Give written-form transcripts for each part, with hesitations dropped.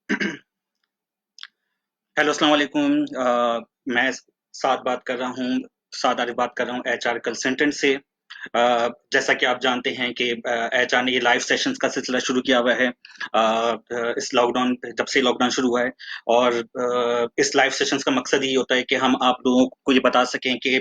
Hello, अस्सलाम वालेकुम। मैं साद बात कर रहा हूँ साद आरिफ बात कर रहा हूँ एचआर कंसल्टेंट से। जैसा कि आप जानते हैं कि एचआर ने ये लाइव सेशंस का सिलसिला शुरू किया हुआ है इस लॉकडाउन जब से लॉकडाउन शुरू हुआ है। और इस लाइव सेशंस का मकसद ये होता है कि हम आप लोगों को ये बता सकें कि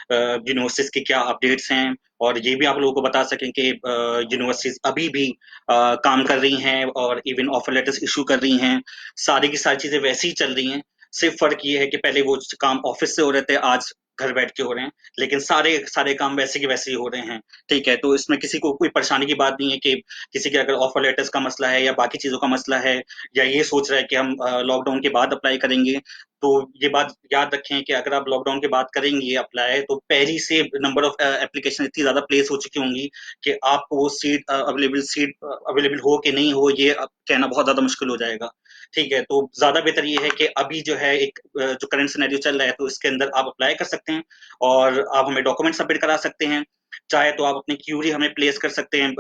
यूनिवर्सिटीज़ के क्या अपडेट्स हैं, और ये भी आप लोगों को बता सकें कि यूनिवर्सिटीज़ अभी भी काम कर रही हैं और इवन ऑफर लेटर्स इश्यू कर रही हैं। सारी की सारी चीज़ें वैसे ही चल रही हैं। सिर्फ फ़र्क ये है कि पहले वो काम ऑफ़िस से हो रहे थे, आज घर बैठ के हो रहे हैं, लेकिन सारे सारे काम वैसे के वैसे ही हो रहे हैं, ठीक है? तो इसमें किसी को कोई परेशानी की बात नहीं है कि किसी के अगर ऑफ़र लेटर्स का मसला है या बाकी चीज़ों का मसला है, या ये सोच रहा है कि हम लॉकडाउन के बाद अप्लाई करेंगे, तो ये बात याद रखें कि अगर आप लॉकडाउन के बाद करेंगे अप्लाई, तो पहले से नंबर ऑफ़ एप्लीकेशन इतनी ज़्यादा प्लेस हो चुकी होंगी कि आपको वो सीट अवेलेबल हो कि नहीं हो, ये अब कहना बहुत ज़्यादा मुश्किल हो जाएगा। ठीक है, तो ज़्यादा बेहतर ये है कि अभी जो है एक जो करंट सिनेरियो चल रहा है, तो इसके अंदर आप अप्लाई कर सकते हैं और आप हमें डॉक्यूमेंट सबमिट करा सकते हैं। चाहे तो आप अपनी क्यूरी हमें प्लेस कर सकते हैं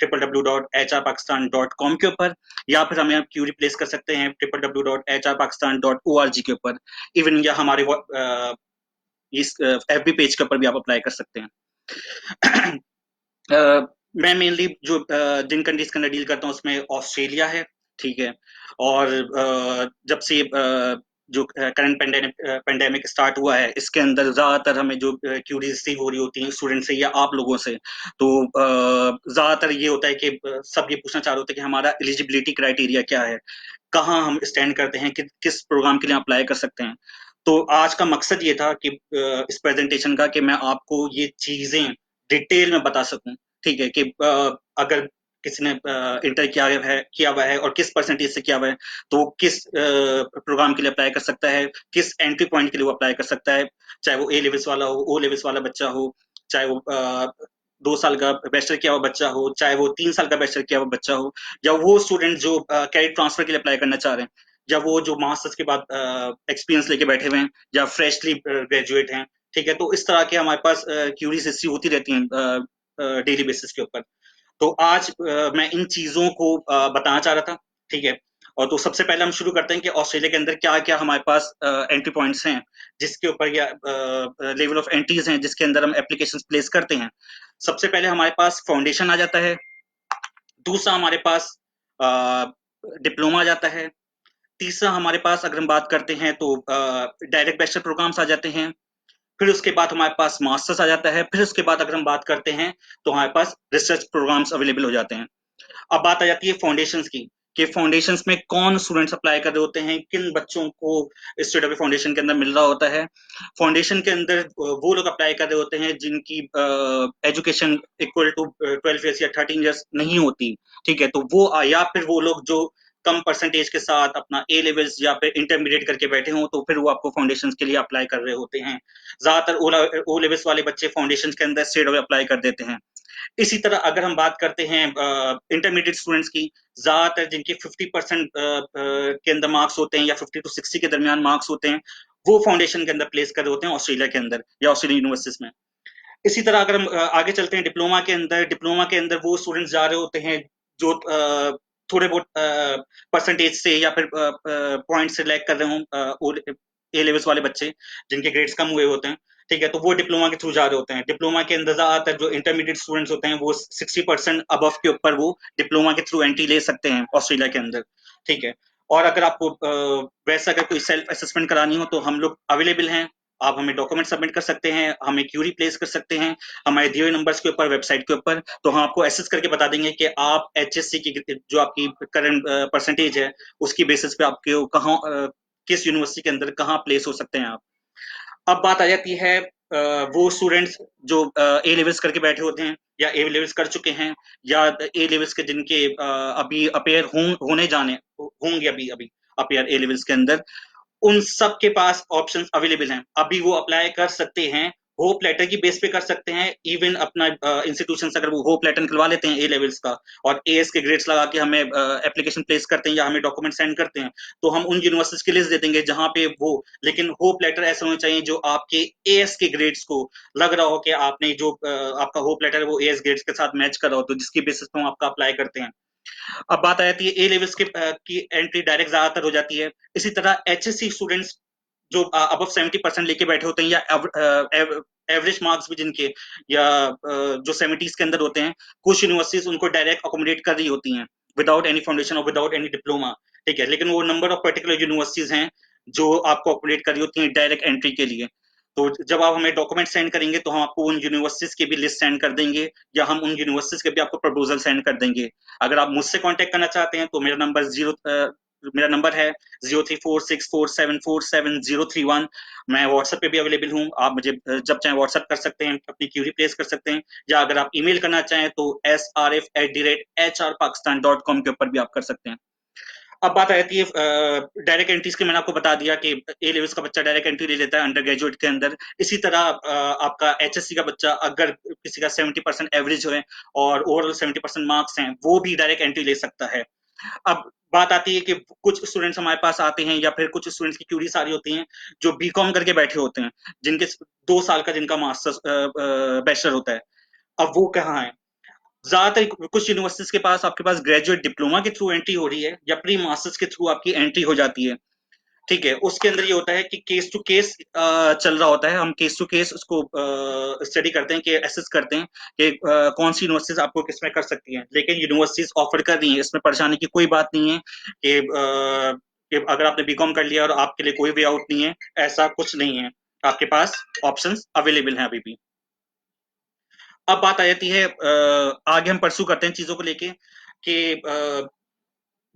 www.hrpakistan.com के ऊपर, या फिर हमें आप क्यूरी प्लेस कर सकते हैं www.hrpakistan.org के ऊपर। इवन या हमारे इस एफबी पेज के ऊपर भी आप अप्लाई कर सकते हैं। मैं मेनली जो जिन कंट्रीज के अंदर डील करता हूँ उसमें ऑस्ट्रेलिया है, ठीक है। और जब से जो करंट पेंडेमिक स्टार्ट हुआ है, इसके अंदर ज़्यादातर हमें जो क्यूरीज रिसीव हो रही होती हैं स्टूडेंट से या आप लोगों से, तो ज़्यादातर ये होता है कि सब ये पूछना चाह रहे होते हैं कि हमारा एलिजिबिलिटी क्राइटेरिया क्या है, कहाँ हम स्टैंड करते हैं, किस प्रोग्राम के लिए अप्लाई कर सकते हैं। तो आज का मकसद ये था कि इस प्रेजेंटेशन का कि मैं आपको ये चीज़ें डिटेल में बता सकूं, ठीक है, कि अगर किसी ने इंटर किया हुआ है और किस परसेंटेज से किया हुआ है, तो किस प्रोग्राम के लिए अप्लाई कर सकता है, किस एंट्री पॉइंट के लिए वो अप्लाई कर सकता है, चाहे वो ए लेवल्स वाला हो, ओ लेवल्स वाला बच्चा हो, चाहे वो 2 साल का बैचलर किया हुआ बच्चा हो, चाहे वो 3 साल का बैचलर किया हुआ बच्चा हो, या वो स्टूडेंट जो कैरियर ट्रांसफर के लिए अप्लाई करना चाह रहे हैं, या वो जो मास्टर्स के बाद एक्सपीरियंस लेके बैठे हुए हैं, या फ्रेशली ग्रेजुएट हैं, ठीक है। तो इस तरह के हमारे पास क्यूरीज हिस्ट्री होती रहती हैं डेली बेसिस के ऊपर। तो आज मैं इन चीज़ों को बताना चाह रहा था, ठीक है। और तो सबसे पहले हम शुरू करते हैं कि ऑस्ट्रेलिया के अंदर क्या-क्या हमारे पास एंट्री पॉइंट्स हैं, जिसके ऊपर या लेवल ऑफ एंट्रीज़ हैं, जिसके अंदर हम एप्लीकेशंस प्लेस करते हैं। सबसे पहले हमारे पास फाउंडेशन आ जाता है, दूसरा हमारे पास अ, डिप्लोमा आ जाता है, तीसरा हमारे पास अगर हम बात करते हैं तो डायरेक्ट बैचलर प्रोग्राम्स आ जाते हैं, फिर उसके बाद हमारे पास मास्टर्स आ जाता है, फिर उसके बाद अगर हम बात करते हैं तो हमारे पास रिसर्च प्रोग्राम्स अवेलेबल हो जाते हैं। अब बात आ जाती है फाउंडेशंस की, कि फाउंडेशंस में कौन स्टूडेंट्स अप्लाई कर रहे होते हैं, किन बच्चों को स्टेट ऑफ फाउंडेशन के अंदर मिल रहा होता है। फाउंडेशन के अंदर वो लोग अप्लाई कर रहे होते हैं जिनकी एजुकेशन इक्वल टू 12 ईयर्स या 13 ईयर्स नहीं होती, ठीक है। तो वो या फिर वो लोग जो कम परसेंटेज के साथ अपना ए लेवल्स या फिर इंटरमीडिएट करके बैठे हों, तो फिर वो आपको फाउंडेशन के लिए अप्लाई कर रहे होते हैं। ज़्यादातर ओ लेवल्स वाले बच्चे फाउंडेशन के अंदर स्ट्रेट अवे अप्लाई कर देते हैं। इसी तरह अगर हम बात करते हैं इंटरमीडिएट स्टूडेंट्स की, ज़्यादातर जिनके 50% के अंदर मार्क्स होते हैं या 50 टू 60 के दरमियान मार्क्स होते हैं, वो फाउंडेशन के अंदर प्लेस कर रहे होते हैं ऑस्ट्रेलिया के अंदर या ऑस्ट्रेलियन यूनिवर्सिटीज में। इसी तरह अगर हम आगे चलते हैं डिप्लोमा के अंदर वो स्टूडेंट्स जा रहे होते हैं जो थोड़े बहुत परसेंटेज से या फिर पॉइंट से लैग कर रहे हों, ए लेवल्स वाले बच्चे जिनके ग्रेड्स कम हुए होते हैं, ठीक है। तो वो डिप्लोमा के थ्रू जा रहे होते हैं। डिप्लोमा के अंदर ज़्यादातर जो इंटरमीडिएट स्टूडेंट्स होते हैं वो 60% अबव के ऊपर वो डिप्लोमा के थ्रू एंट्री ले सकते हैं ऑस्ट्रेलिया के अंदर, ठीक है। और अगर आपको वैसा अगर कोई सेल्फ असेसमेंट करानी हो तो हम लोग अवेलेबल हैं। आप हमें डॉक्यूमेंट सबमिट कर सकते हैं, हमें क्यूरी प्लेस कर सकते हैं हमारे दिए हुए नंबर्स के ऊपर, वेबसाइट के ऊपर। तो हम आपको एसेस करके बता देंगे कि आप एचएससी की जो आपकी करंट परसेंटेज है, उसकी बेसिस पे आपके कहाँ किस यूनिवर्सिटी के अंदर कहाँ प्लेस हो सकते हैं आप। अब बात आ जाती है वो स्टूडेंट्स जो ए लेवल्स करके बैठे होते हैं या ए लेवल्स कर चुके हैं, या ए लेवल्स के जिनके अभी अपेयर होने जाने होंगे अभी अभी अपेयर ए लेवल्स के अंदर, उन सब के पास ऑप्शंस अवेलेबल हैं। अभी वो अप्लाई कर सकते हैं, होप लेटर की बेस पे कर सकते हैं। इवन अपना इंस्टीट्यूशन से अगर वो होप लेटर निकलवा लेते हैं ए लेवल्स का और एएस के ग्रेड्स लगा के हमें एप्लीकेशन प्लेस करते हैं या हमें डॉक्यूमेंट सेंड करते हैं, तो हम उन यूनिवर्सिटीज की लिस्ट दे देंगे जहां पे वो, लेकिन होप लेटर ऐसा होना चाहिए जो आपके एएस के ग्रेड्स को लग रहा हो कि आपने जो आपका होप लेटर है वो एएस ग्रेड्स के साथ मैच कर रहा हो, तो जिसकी बेसिस पे हम आपका अप्लाई करते हैं। अब बात आ जाती है ए लेवल्स की एंट्री डायरेक्ट ज्यादातर हो जाती है। इसी तरह एचएससी स्टूडेंट्स जो अबव 70% लेके बैठे होते हैं, या एवरेज मार्क्स भी जिनके, या जो 70s के अंदर होते हैं, कुछ यूनिवर्सिटीज उनको डायरेक्ट अकोमोडेट कर रही होती हैं विदाउट एनी फाउंडेशन और विदाउट एनी डिप्लोमा। ठीक है, लेकिन वो नंबर ऑफ पर्टिकुलर यूनिवर्सिटीज हैं जो आपको अकोमोडेट कर रही होती हैं डायरेक्ट एंट्री के लिए। तो जब आप हमें डॉक्यूमेंट सेंड करेंगे तो हम आपको उन यूनिवर्सिटीज की भी लिस्ट सेंड कर देंगे, या हम उन यूनिवर्सिटीज के भी आपको प्रपोजल सेंड कर देंगे। अगर आप मुझसे कांटेक्ट करना चाहते हैं तो मेरा नंबर है 034647477031। मैं व्हाट्सएप पे भी अवेलेबल हूँ, आप मुझे जब चाहें व्हाट्सएप कर सकते हैं, अपनी क्यूरी प्लेस कर सकते हैं, या अगर आप ईमेल करना चाहें तो srf@hrpakistan.com के ऊपर भी आप कर सकते हैं। अब बात आ जाती है डायरेक्ट एंट्रीज की। मैंने आपको बता दिया कि ए लेवल्स का बच्चा डायरेक्ट एंट्री ले लेता है अंडर ग्रेजुएट के अंदर। इसी तरह आपका एचएससी का बच्चा, अगर किसी का 70% एवरेज है और ओवरऑल 70% मार्क्स हैं, वो भी डायरेक्ट एंट्री ले सकता है। अब बात आती है कि कुछ स्टूडेंट्स हमारे पास आते हैं, या फिर कुछ स्टूडेंट्स की क्यूरीज आ रही होती हैं जो बीकॉम करके बैठे होते हैं, जिनके 2 साल का जिनका मास्टर्स बैचलर होता है। अब वो कहाँ है? ज्यादातर कुछ यूनिवर्सिटीज के पास आपके पास ग्रेजुएट डिप्लोमा के थ्रू एंट्री हो रही है, या प्री मास्टर्स के थ्रू आपकी एंट्री हो जाती है। ठीक है, उसके अंदर ये होता है कि केस टू केस चल रहा होता है। हम केस टू केस उसको स्टडी करते हैं, कि एसेस करते हैं कि कौन सी यूनिवर्सिटीज आपको किसमें कर सकती हैं। लेकिन यूनिवर्सिटीज ऑफर कर रही हैं, इसमें परेशानी की कोई बात नहीं है कि अगर आपने बीकॉम कर लिया और आपके लिए कोई वे आउट नहीं है, ऐसा कुछ नहीं है। आपके पास ऑप्शंस अवेलेबल हैं अभी भी। अब बात आ जाती है, आगे हम परसू करते हैं चीजों को लेके, कि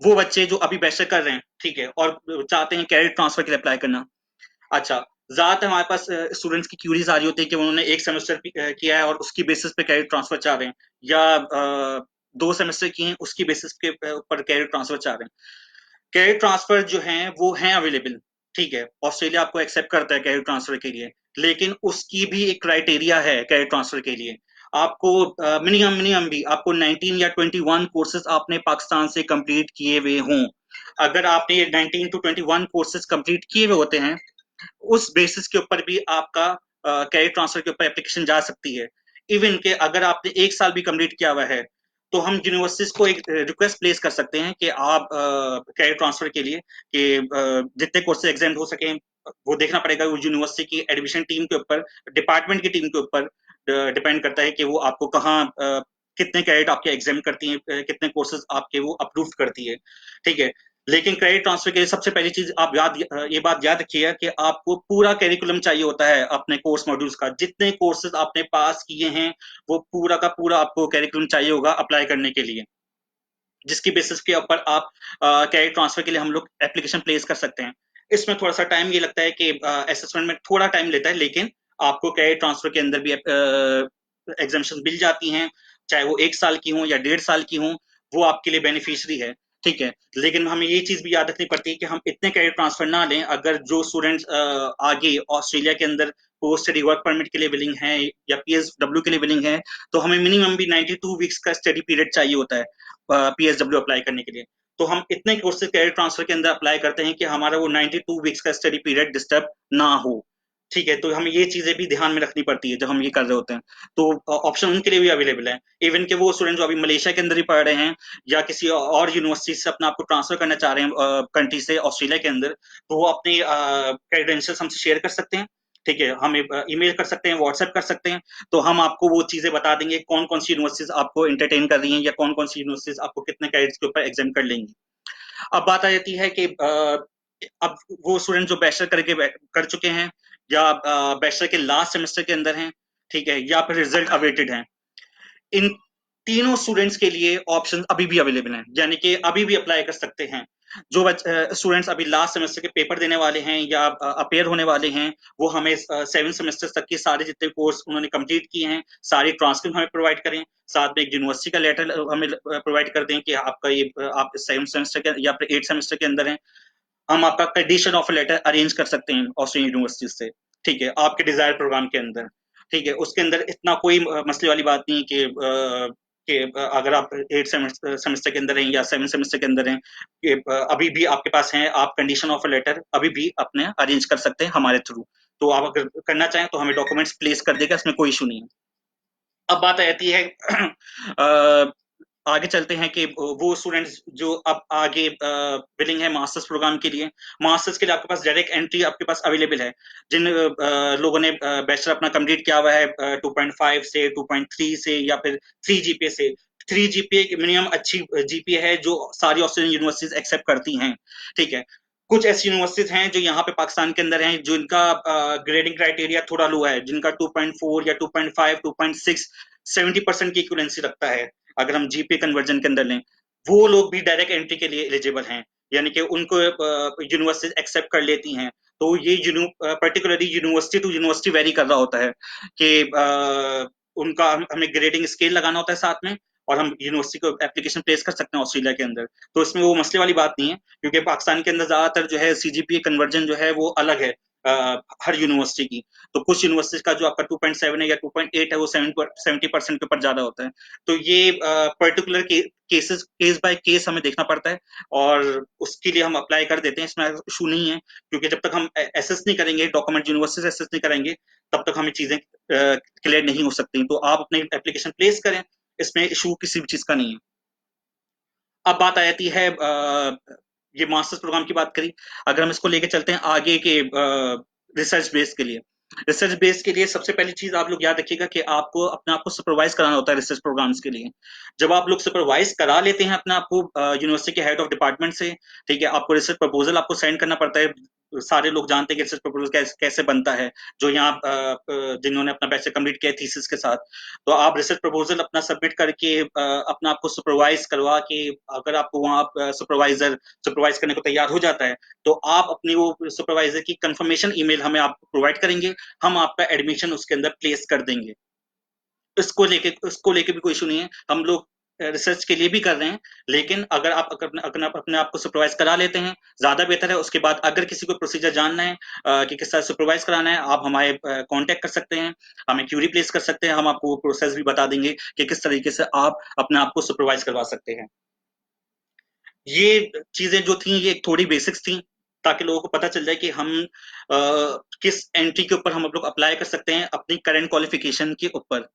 वो बच्चे जो अभी बैचलर कर रहे हैं, ठीक है, और चाहते हैं कैरियर ट्रांसफर के लिए अप्लाई करना। अच्छा, ज्यादातर हमारे पास स्टूडेंट्स की क्यूरीज आ रही होती है कि उन्होंने एक सेमेस्टर किया है और उसकी बेसिस पे कैरियर ट्रांसफर चाह रहे हैं, या 2 सेमेस्टर किए हैं उसकी बेसिस के ऊपर कैरियर ट्रांसफर चाह रहे हैं। कैरियर ट्रांसफर जो हैं वो हैं अवेलेबल। ठीक है, ऑस्ट्रेलिया आपको एक्सेप्ट करता है कैरियर ट्रांसफर के लिए, लेकिन उसकी भी एक क्राइटेरिया है कैरियर ट्रांसफर के लिए। आपको मिनिमम मिनिमम भी आपको 19 या 21 कोर्सेज आपने पाकिस्तान से कंप्लीट किए हुए हों। अगर आपने ये 19 टू 21 कोर्सेज कंप्लीट किए हुए होते हैं, उस बेसिस के ऊपर भी आपका कैरियर ट्रांसफर के ऊपर एप्लीकेशन जा सकती है। इवन के अगर आपने 1 साल भी कंप्लीट किया हुआ है, तो हम यूनिवर्सिटीज को एक रिक्वेस्ट प्लेस कर सकते हैं कि आप कैरियर ट्रांसफर के लिए, कि जितने कोर्सेज एग्जाम हो सके, वो देखना पड़ेगा वो यूनिवर्सिटी की एडमिशन टीम के ऊपर, डिपार्टमेंट की टीम के ऊपर डिपेंड करता है कि वो आपको कहाँ कितने क्रेडिट आपके एग्जाम करती है, कितने कोर्सेज आपके वो अप्रूव करती है। ठीक है, लेकिन क्रेडिट ट्रांसफर के लिए सबसे पहली चीज आप ये बात याद रखिएगा कि आपको पूरा कैरिकुलम चाहिए होता है अपने कोर्स मॉड्यूल्स का। जितने कोर्सेज आपने पास किए हैं, वो पूरा का पूरा आपको कैरिकुलम चाहिए होगा अप्लाई करने के लिए, जिसकी बेसिस के ऊपर आप कैरियर ट्रांसफर के लिए हम लोग एप्लीकेशन प्लेस कर सकते हैं। इसमें थोड़ा सा टाइम ये लगता है कि असेसमेंट में थोड़ा टाइम लेता है, लेकिन आपको कैरियर ट्रांसफर के अंदर भी एग्जामेशन मिल जाती हैं, चाहे वो 1 साल की हो या 1.5 साल की हो, वो आपके लिए बेनिफिशियरी है। ठीक है, लेकिन हमें ये चीज भी याद रखनी पड़ती है कि हम इतने कैरियर ट्रांसफर ना लें। अगर जो स्टूडेंट्स आगे ऑस्ट्रेलिया के अंदर पोस्ट स्टडी वर्क परमिट के लिए विलिंग है, या पीएसडब्ल्यू के लिए विलिंग है, तो हमें मिनिमम भी 92 वीक्स का स्टडी पीरियड चाहिए होता है पीएसडब्ल्यू अप्लाई करने के लिए। तो हम इतने कोर्सेज कैरियर ट्रांसफर के अंदर अप्लाई करते हैं कि हमारा वो 92 वीक्स का स्टडी पीरियड डिस्टर्ब ना हो। ठीक है, तो हमें ये चीजें भी ध्यान में रखनी पड़ती है जब हम ये कर रहे होते हैं। तो ऑप्शन उनके लिए भी अवेलेबल है। इवन के वो स्टूडेंट जो अभी मलेशिया के अंदर ही पढ़ रहे हैं, या किसी और यूनिवर्सिटी से अपना आपको ट्रांसफर करना चाह रहे हैं कंट्री से ऑस्ट्रेलिया के अंदर, तो वो अपने क्रेडेंशियल्स हमसे शेयर कर सकते हैं। ठीक है, हमें ईमेल कर सकते हैं, व्हाट्सएप कर सकते हैं, तो हम आपको वो चीजें बता देंगे कौन कौन सी यूनिवर्सिटीज आपको एंटरटेन कर रही हैं, या कौन कौन सी यूनिवर्सिटीज आपको कितने क्रेडिट्स के ऊपर एग्जाम कर लेंगी। अब बात आ जाती है कि अब वो स्टूडेंट जो बैचलर कर चुके हैं, या बैचलर के लास्ट सेमेस्टर के अंदर हैं, ठीक है, या फिर रिजल्ट अवेटेड हैं, इन तीनों स्टूडेंट्स के लिए ऑप्शन अभी भी अवेलेबल हैं, यानी कि अभी भी अप्लाई कर सकते हैं। जो स्टूडेंट्स अभी लास्ट सेमेस्टर के पेपर देने वाले हैं या अपेयर होने वाले हैं, वो हमें 7 सेमेस्टर तक के सारे जितने कोर्स उन्होंने कंप्लीट किए हैं, सारी ट्रांसक्रिप्ट हमें प्रोवाइड करें। साथ में एक यूनिवर्सिटी का लेटर हमें प्रोवाइड कर दें कि आपका ये आप 7 सेमेस्टर के या फिर 8 सेमेस्टर के अंदर हैं। हम आपका कंडीशन ऑफ लेटर अरेंज कर सकते हैं ऑस्ट्रेलियन यूनिवर्सिटी से। ठीक है, आपके डिजायर प्रोग्राम के अंदर। ठीक है, उसके अंदर इतना कोई मसले वाली बात नहीं है कि अगर आप 8 सेमेस्टर के अंदर हैं या 7 सेमेस्टर के अंदर हैं, कि अभी भी आपके पास हैं, आप कंडीशन ऑफ लेटर अभी भी अपने अरेंज कर सकते हैं हमारे थ्रू। तो आप अगर करना चाहें तो हमें डॉक्यूमेंट्स प्लेस कर देगा, इसमें कोई इशू नहीं है। अब बात आती है आगे चलते हैं कि वो स्टूडेंट्स जो अब आगे विलिंग है मास्टर्स प्रोग्राम के लिए, मास्टर्स के लिए आपके पास डायरेक्ट एंट्री आपके पास अवेलेबल है। जिन लोगों ने बैचलर अपना कंप्लीट किया हुआ है 2.5 से, 2.3 से, या फिर 3 जीपीए से। 3 जीपीए मिनिमम अच्छी जीपीए है जो सारी ऑस्ट्रेलियन यूनिवर्सिटीज एक्सेप्ट करती हैं। ठीक है, कुछ ऐसी यूनिवर्सिटीज हैं जो यहाँ पे पाकिस्तान के अंदर हैं, जो इनका ग्रेडिंग क्राइटेरिया थोड़ा लो है, जिनका 2.4 या 2.5, 2.6 70% की इक्विवेलेंसी रखता है। अगर हम जीपीए कन्वर्जन के अंदर लें, वो लोग भी डायरेक्ट एंट्री के लिए एलिजिबल हैं, यानी कि उनको यूनिवर्सिटीज एक्सेप्ट कर लेती हैं। तो ये particularly university to university vary कर रहा होता है कि उनका हमें ग्रेडिंग स्केल लगाना होता है साथ में, और हम यूनिवर्सिटी को एप्लीकेशन प्लेस कर सकते हैं ऑस्ट्रेलिया के अंदर। तो इसमें वो मसले वाली बात नहीं है, क्योंकि पाकिस्तान के अंदर ज्यादातर जो है सीजीपीए कन्वर्जन जो है वो अलग है हर यूनिवर्सिटी की। तो कुछ यूनिवर्सिटी का जो आपका 2.7 है या 2.8 है वो 70% के ऊपर ज्यादा होता है। तो ये particular cases, case by case हमें देखना पड़ता है, और उसके लिए हम अप्लाई कर देते हैं, इसमें इशू नहीं है। क्योंकि जब तक हम एसेस नहीं करेंगे, डॉक्यूमेंट यूनिवर्सिटी एसेस नहीं करेंगे, तब तक हमें चीजें क्लियर नहीं हो सकती। तो आप अपनी एप्लीकेशन प्लेस करें, इसमें इशू किसी भी चीज का नहीं है। अब बात आ जाती है ये मास्टर्स प्रोग्राम की बात करी, अगर हम इसको लेके चलते हैं आगे के रिसर्च बेस के लिए। रिसर्च बेस के लिए सबसे पहली चीज आप लोग याद रखिएगा कि आपको अपने आप को सुपरवाइज कराना होता है रिसर्च प्रोग्राम्स के लिए। जब आप लोग सुपरवाइज करा लेते हैं अपने आप को यूनिवर्सिटी के हेड ऑफ डिपार्टमेंट से, ठीक है, आपको रिसर्च प्रपोजल आपको सेंड करना पड़ता है। सारे लोग जानते हैं कि रिसर्च प्रपोजल कैसे बनता है, जो यहाँ जिन्होंने अपना बैचलर कंप्लीट किया थीसिस के साथ। तो आप रिसर्च प्रपोजल अपना सबमिट करके अपना आपको सुपरवाइज करवा के, अगर आपको वहाँ सुपरवाइजर सुपरवाइज करने को तैयार हो जाता है, तो आप अपनी वो सुपरवाइजर की कंफर्मेशन ईमेल हमें आप प्रोवाइड करेंगे, हम आपका एडमिशन उसके अंदर प्लेस कर देंगे। इसको लेके भी कोई इशू नहीं है, हम लोग रिसर्च के लिए भी कर रहे हैं। लेकिन अगर अगर आप अपने आप को सुपरवाइज करा लेते हैं, ज्यादा बेहतर है। उसके बाद अगर किसी को प्रोसीजर जानना है कि किस तरह सुपरवाइज कराना है, आप हमारे कांटेक्ट कर सकते हैं, हमें क्यूरी प्लेस कर सकते हैं, हम आपको प्रोसेस भी बता देंगे कि किस तरीके से आप अपने आप को सुपरवाइज करवा सकते हैं। ये चीजें जो थी ये थोड़ी बेसिक्स थी, ताकि लोगों को पता चल जाए कि हम किस एंट्री के ऊपर हम लोग अप्लाई कर सकते हैं अपनी करंट क्वालिफिकेशन के ऊपर।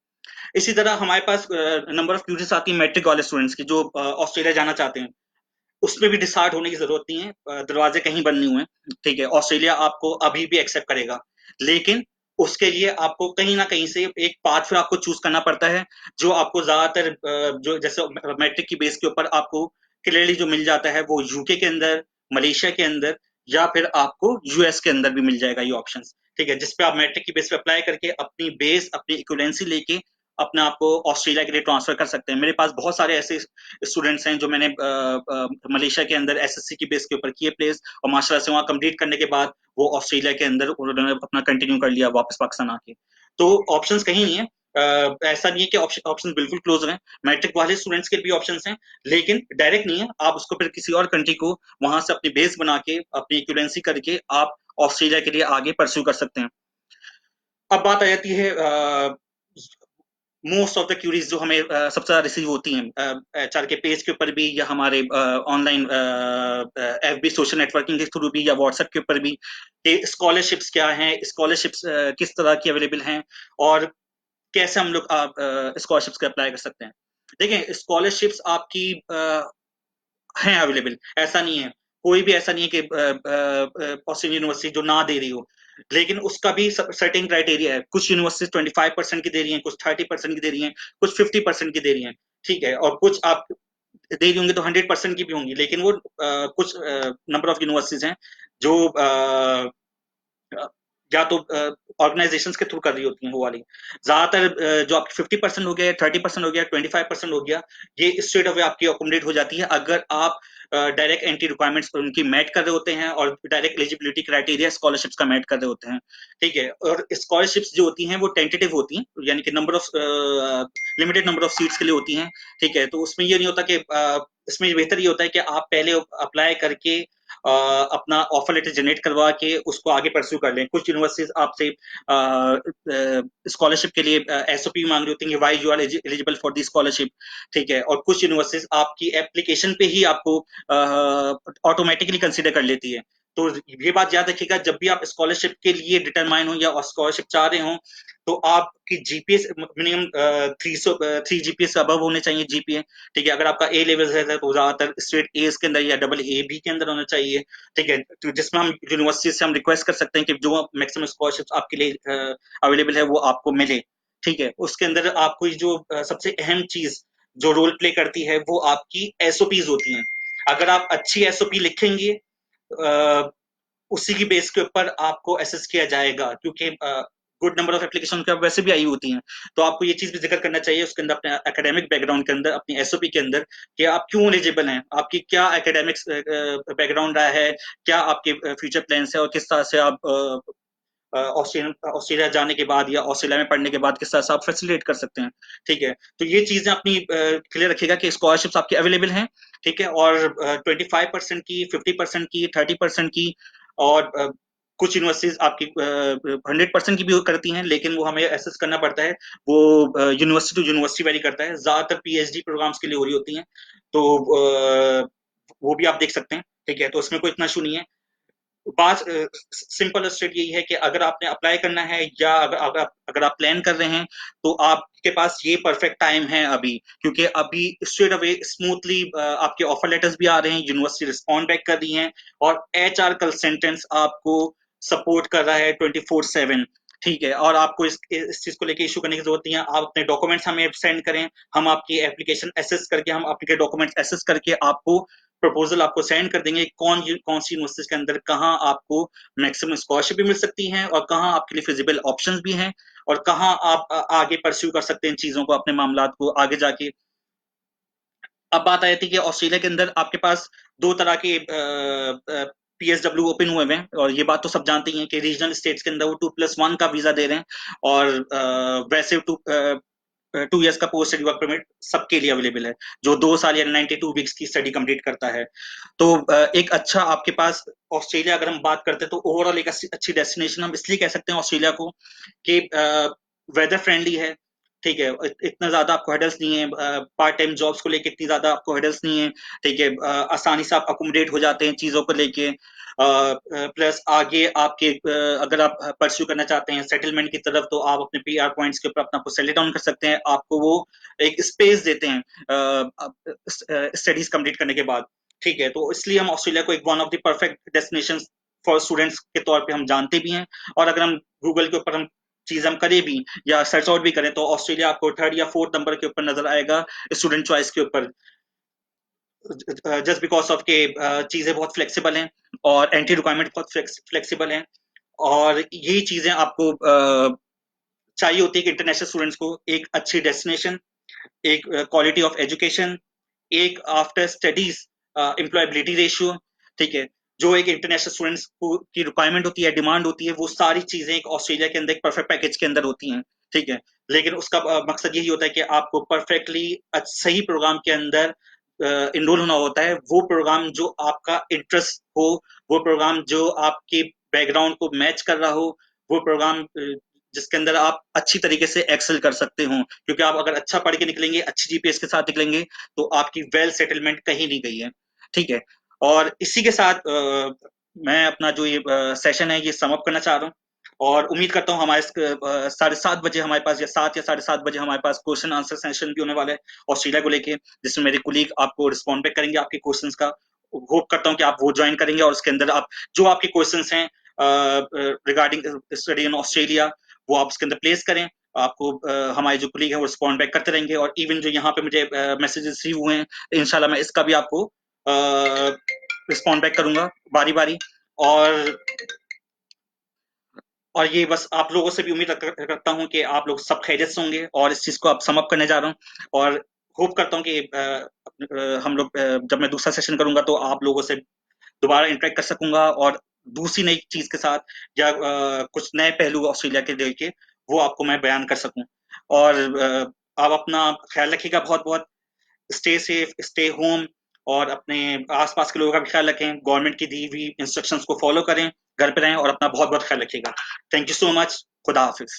इसी तरह हमारे पास नंबर ऑफ क्यूरीज आती है मैट्रिक वाले स्टूडेंट्स की, जो ऑस्ट्रेलिया जाना चाहते हैं। उसमें भी डिसहार्ट होने की जरूरत नहीं है, दरवाजे कहीं बंद नहीं हुए। ठीक है, ऑस्ट्रेलिया आपको अभी भी एक्सेप्ट करेगा, लेकिन उसके लिए आपको कहीं ना कहीं से एक पाथ फिर आपको चूज करना पड़ता है, जो आपको ज्यादातर जो जैसे मैट्रिक की बेस के ऊपर आपको क्लियरली जो मिल जाता है वो यूके के अंदर, मलेशिया के अंदर, या फिर आपको यूएस के अंदर भी मिल जाएगा ये ऑप्शंस। ठीक है, जिसपे आप मैट्रिक की बेस पे अप्लाई करके अपनी बेस, अपनी इक्विवेलेंसी लेके अपने आप को ऑस्ट्रेलिया के लिए ट्रांसफर कर सकते हैं। मेरे पास बहुत सारे ऐसे स्टूडेंट्स हैं जो मैंने मलेशिया के अंदर एसएससी की बेस के ऊपर किए प्लेस, और माशाल्लाह से वहाँ कंप्लीट करने के बाद वो ऑस्ट्रेलिया के अंदर उन्होंने अपना कंटिन्यू कर लिया वापस पाकिस्तान आके। तो ऑप्शंस कहीं नहीं है, ऐसा नहीं है कि ऑप्शन बिल्कुल क्लोज हैं। मैट्रिक वाले स्टूडेंट्स के भी ऑप्शंस हैं, लेकिन डायरेक्ट नहीं है। आप उसको फिर किसी और कंट्री को वहां से अपनी बेस बना के, अपनी इक्विवेलेंसी करके आप ऑस्ट्रेलिया के लिए आगे परस्यू कर सकते हैं। अब बात आ जाती है मोस्ट ऑफ द क्यूरीज जो हमें सबसे ज्यादा रिसीव होती हैं एचआर के पेज के ऊपर भी, या हमारे ऑनलाइन एफबी सोशल नेटवर्किंग के थ्रू भी, या व्हाट्सएप के ऊपर भी, कि स्कॉलरशिप्स क्या हैं, स्कॉलरशिप्स किस तरह की अवेलेबल हैं, और कैसे हम लोग स्कॉलरशिप्स का अप्लाई कर सकते हैं। देखें, स्कॉलरशिप्स आपकी हैं अवेलेबल, ऐसा नहीं है। कोई भी ऐसा नहीं है कि ऑस्ट्रेलियन यूनिवर्सिटी जो ना दे रही हो, लेकिन उसका भी सर्टेन क्राइटेरिया है। कुछ यूनिवर्सिटी 25% की दे रही हैं, कुछ 30% की दे रही हैं, कुछ 50% की दे रही हैं। ठीक है, और कुछ आप दे रही होंगी तो 100% की भी होंगी, लेकिन वो कुछ नंबर ऑफ यूनिवर्सिटीज हैं जो या तो ऑर्गेनाइजेशंस के थ्रू कर रही होती हैं वो वाली। ज्यादातर जो आपकी 50% हो गया, 30% हो गया, 25% हो गया, ये स्ट्रेट अवे आपकी अकोमोडेट हो जाती है अगर आप डायरेक्ट एंट्री रिक्वायरमेंट्स उनकी मेट कर रहे होते हैं, और डायरेक्ट एलिजिबिलिटी क्राइटेरिया स्कॉलरशिप्स का मेट कर रहे होते हैं। ठीक है, और स्कॉलरशिप्स जो होती हैं वो टेंटेटिव होती हैं, यानी कि number of limited number of seats के लिए होती हैं। ठीक है, तो उसमें ये नहीं होता कि इसमें बेहतर ये होता है कि आप पहले अप्लाई करके अपना ऑफर लेटर जनरेट करवा के उसको आगे परस्यू कर लें। कुछ यूनिवर्सिटीज आपसे स्कॉलरशिप के लिए एसओपी मांग रही होती है, why you are eligible for the scholarship. ठीक है, और कुछ यूनिवर्सिटीज आपकी एप्लीकेशन पे ही आपको ऑटोमेटिकली कंसिडर कर लेती है। तो ये बात याद रखिएगा, जब भी आप स्कॉलरशिप के लिए डिटरमाइन हो या स्कॉलरशिप चाह रहे हो, तो आपकी जीपीएस मिनिमम 3 जीपीएस अबव होने चाहिए जीपीए। ठीक है, अगर आपका ए लेवल है तो ज्यादातर स्टेट ए के अंदर या डबल ए बी के अंदर होना चाहिए। ठीक है, तो जिसमें हम यूनिवर्सिटी से हम रिक्वेस्ट कर सकते हैं कि जो मैक्सिमम स्कॉलरशिप आपके लिए अवेलेबल है वो आपको मिले। ठीक है, उसके अंदर आपको जो सबसे अहम चीज जो रोल प्ले करती है वो आपकी एसओपीज होती हैं। अगर आप अच्छी एसओपी लिखेंगे, उसी की बेस के ऊपर आपको असेस किया जाएगा, क्योंकि गुड नंबर ऑफ एप्लीकेशन की वैसे भी आई होती हैं। तो आपको ये चीज भी जिक्र करना चाहिए उसके अंदर, अपने एकेडमिक बैकग्राउंड के अंदर, अपनी एसओपी के अंदर, कि आप क्यों एलिजिबल हैं, आपकी क्या एकेडमिक्स बैकग्राउंड रहा है, क्या आपके फ्यूचर प्लान्स है, और किस तरह से आप ऑस्ट्रेलिया जाने के बाद या ऑस्ट्रेलिया में पढ़ने के बाद किस तरह से आप फैसिलिटेट कर सकते हैं। ठीक है, तो ये चीजें अपनी क्लियर रखिएगा कि स्कॉलरशिप्स आपकी अवेलेबल हैं। ठीक है, और 25% की, 50% की, 30% की, और कुछ यूनिवर्सिटीज आपकी 100% की भी करती हैं, लेकिन वो हमें एसेस करना पड़ता है। वो यूनिवर्सिटी टू यूनिवर्सिटी वेरी करता है, ज्यादातर पीएचडी प्रोग्राम्स के लिए हो रही होती हैं। तो वो भी आप देख सकते हैं। ठीक है, तो उसमें कोई इतना इशू नहीं है। बात सिंपल स्टेट यही है कि अगर आपने अप्लाई करना है, या अगर आप प्लान कर रहे हैं, तो आपके पास ये परफेक्ट टाइम है अभी, क्योंकि अभी स्ट्रेट अवे स्मूथली आपके ऑफर लेटर्स भी आ रहे हैं, यूनिवर्सिटी रिस्पॉन्ड बैक कर रही हैं, और एचआर कंसल्टेंट्स आपको सपोर्ट कर रहा है 24/7। ठीक है, और आपको इस चीज को लेके इशू करने की जरूरत नहीं है। आप अपने डॉक्यूमेंट्स हमें सेंड करें, हम आपकी एप्लीकेशन एसेस करके, हम आपके डॉक्यूमेंट्स एसेस करके आपको प्रपोजल आपको सेंड कर देंगे, कौन सी यूनिवर्सिटी के अंदर कहाँ आपको मैक्सिमम स्कॉलरशिप भी मिल सकती है, और कहाँ आपके लिए फिजिबल ऑप्शंस भी हैं, और कहाँ आप आगे परस्यू कर सकते हैं चीजों को, अपने मामला को आगे जाके। अब बात आई थी कि ऑस्ट्रेलिया के अंदर आपके पास दो तरह के पीएसडब्ल्यू ओपन हुए हैं, और ये बात तो सब जानते ही हैं कि रीजनल स्टेट्स के अंदर वो 2+1 का वीजा दे रहे हैं, और वैसे 2 इयर्स का पोस्ट स्टडी वर्क परमिट सबके लिए अवेलेबल है, जो 2 साल या 92 वीक्स की स्टडी कंप्लीट करता है। तो एक अच्छा आपके पास ऑस्ट्रेलिया, अगर हम बात करते हैं तो ओवरऑल एक अच्छी डेस्टिनेशन हम इसलिए कह सकते हैं ऑस्ट्रेलिया को, कि वेदर फ्रेंडली है। ठीक है, इतना ज्यादा आपको हेडल्स नहीं है, पार्ट टाइम जॉब्स को लेके इतनी ज्यादा आपको हेडल्स नहीं है। ठीक है, आसानी से आप अकोमोडेट हो जाते हैं चीजों को लेके। प्लस आगे आपके अगर आप परस्यू करना चाहते हैं सेटलमेंट की तरफ, तो आप अपने पीआर पॉइंट्स के ऊपर अपना को सेटल डाउन कर सकते हैं, आपको वो एक स्पेस देते हैं स्टडीज कंप्लीट करने के बाद। ठीक है, तो इसलिए हम ऑस्ट्रेलिया को एक one of the perfect destination for students के तौर पे हम जानते भी हैं। और अगर हम गूगल के ऊपर हम चीज हम करें भी, या सर्च आउट भी करें, तो ऑस्ट्रेलिया आपको थर्ड या फोर्थ नंबर के ऊपर नजर आएगा स्टूडेंट चॉइस के ऊपर, जस्ट बिकॉज ऑफ के चीजें बहुत फ्लेक्सिबल हैं, और एंट्री रिक्वायरमेंट बहुत फ्लेक्सिबल हैं। और यही चीजें आपको चाहिए होती है कि इंटरनेशनल स्टूडेंट्स को एक अच्छी डेस्टिनेशन, एक क्वालिटी ऑफ एजुकेशन, एक आफ्टर स्टडीज एम्प्लॉयबिलिटी रेशियो। ठीक है, जो एक इंटरनेशनल स्टूडेंट्स की रिक्वायरमेंट होती है, डिमांड होती है, वो सारी चीजें एक ऑस्ट्रेलिया के अंदर एक परफेक्ट पैकेज के अंदर होती हैं। ठीक है, लेकिन उसका मकसद यही होता है कि आपको परफेक्टली सही प्रोग्राम के अंदर इनरोल होना होता है, वो प्रोग्राम जो आपका इंटरेस्ट हो, वो प्रोग्राम जो आपके बैकग्राउंड को मैच कर रहा हो, वो प्रोग्राम जिसके अंदर आप अच्छी तरीके से एक्सेल कर सकते हो, क्योंकि आप अगर अच्छा पढ़ के निकलेंगे, अच्छी जीपीएस के साथ निकलेंगे, तो आपकी वेल सेटलमेंट कहीं नहीं गई है। ठीक है, और इसी के साथ मैं अपना जो ये सेशन है ये समअप करना चाह रहा हूँ, और उम्मीद करता हूँ हमारे 7:30 बजे हमारे पास, या 7 या 7:30 बजे हमारे पास क्वेश्चन आंसर सेशन भी होने वाला है ऑस्ट्रेलिया को लेके, जिसमें मेरे कुलीग आपको रिस्पॉन्ड बैक करेंगे आपके क्वेश्चंस का। होप करता हूँ कि आप वो ज्वाइन करेंगे, और उसके अंदर आप जो आपके क्वेश्चंस हैं रिगार्डिंग स्टडी इन ऑस्ट्रेलिया, वो आप उसके अंदर प्लेस करें। आपको हमारे जो कुलीग हैं वो रिस्पॉन्ड बैक करते रहेंगे, और इवन जो यहाँ पे मुझे मैसेजेस रिसीव हुए हैं, इंशाल्लाह मैं इसका भी आपको रिस्पॉन्ड बैक करूंगा बारी बारी। और ये बस आप लोगों से भी उम्मीद रखता हूँ कि आप लोग सब खैरियत से होंगे, और इस चीज को आप समअप करने जा रहा हूँ, और होप करता हूँ कि हम लोग जब मैं दूसरा सेशन करूंगा तो आप लोगों से दोबारा इंटरेक्ट कर सकूंगा, और दूसरी नई चीज के साथ, या कुछ नए पहलू ऑस्ट्रेलिया के लेके वो आपको मैं बयान कर सकूं। और आप अपना ख्याल रखिएगा, बहुत बहुत स्टे सेफ, स्टे होम, और अपने आसपास के लोगों का भी ख्याल रखें, गवर्नमेंट की दी हुई इंस्ट्रक्शंस को फॉलो करें, घर पे रहें, और अपना बहुत बहुत ख्याल रखिएगा। Thank you so much. खुदा हाफिज।